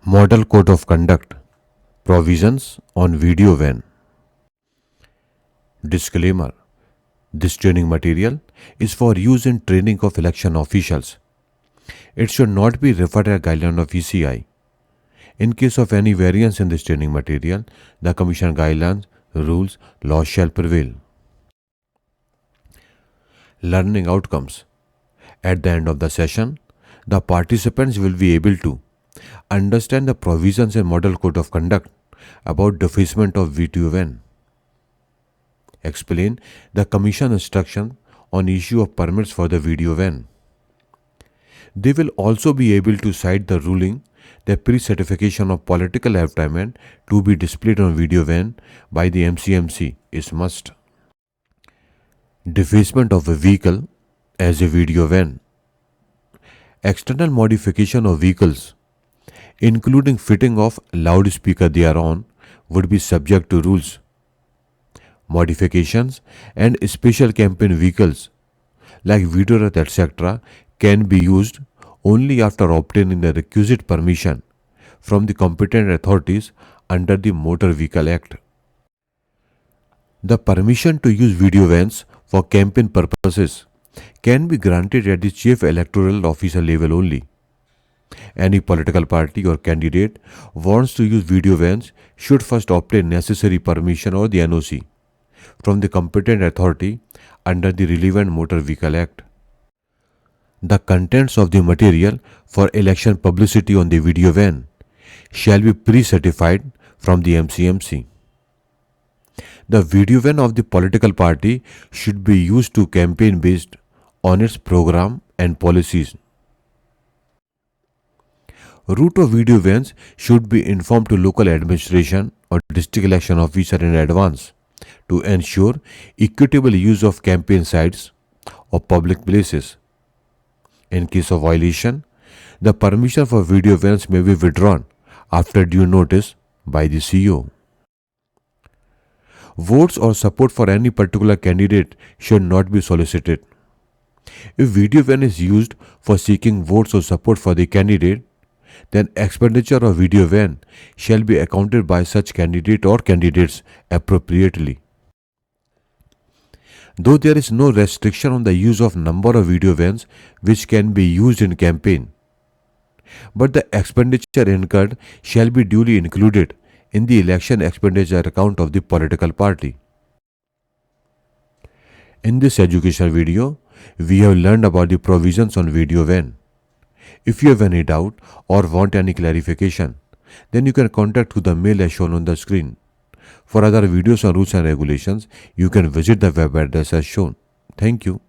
Model Code of Conduct Provisions on Video Van. Disclaimer: this training material is for use in training of election officials. It should not be referred as a guideline of ECI. In case of any variance in this training material, the Commission guidelines, rules, laws shall prevail. Learning outcomes. At the end of the session, the participants will be able to understand the provisions in Model Code of Conduct about defacement of video van, explain the Commission instruction on issue of permits for the video van. They will also be able to cite the ruling that pre-certification of political advertisement to be displayed on video van by the MCC is must. Defacement of a vehicle as a video van. External modification of vehicles, including fitting of loudspeaker thereon, would be subject to rules. Modifications and special campaign vehicles like videorath etc. can be used only after obtaining the requisite permission from the competent authorities under the Motor Vehicle Act. The permission to use video vans for campaign purposes can be granted at the Chief Electoral Officer level only. Any political party or candidate wants to use video vans should first obtain necessary permission or the NOC from the competent authority under the relevant Motor Vehicle Act. The contents of the material for election publicity on the video van shall be pre-certified from the MCC. The video van of the political party should be used to campaign based on its program and policies. Route of video vans should be informed to local administration or district election officer in advance to ensure equitable use of campaign sites or public places. In case of violation, the permission for video vans may be withdrawn after due notice by the CEO. Votes or support for any particular candidate should not be solicited. If video van is used for seeking votes or support for the candidate, then expenditure of video van shall be accounted by such candidate or candidates appropriately. Though there is no restriction on the use of number of video vans which can be used in campaign, but the expenditure incurred shall be duly included in the election expenditure account of the political party. In this educational video, we have learned about the provisions on video van. If you have any doubt or want any clarification, then you can contact to the mail as shown on the screen. For other videos on rules and regulations, you can visit the web address as shown. Thank you.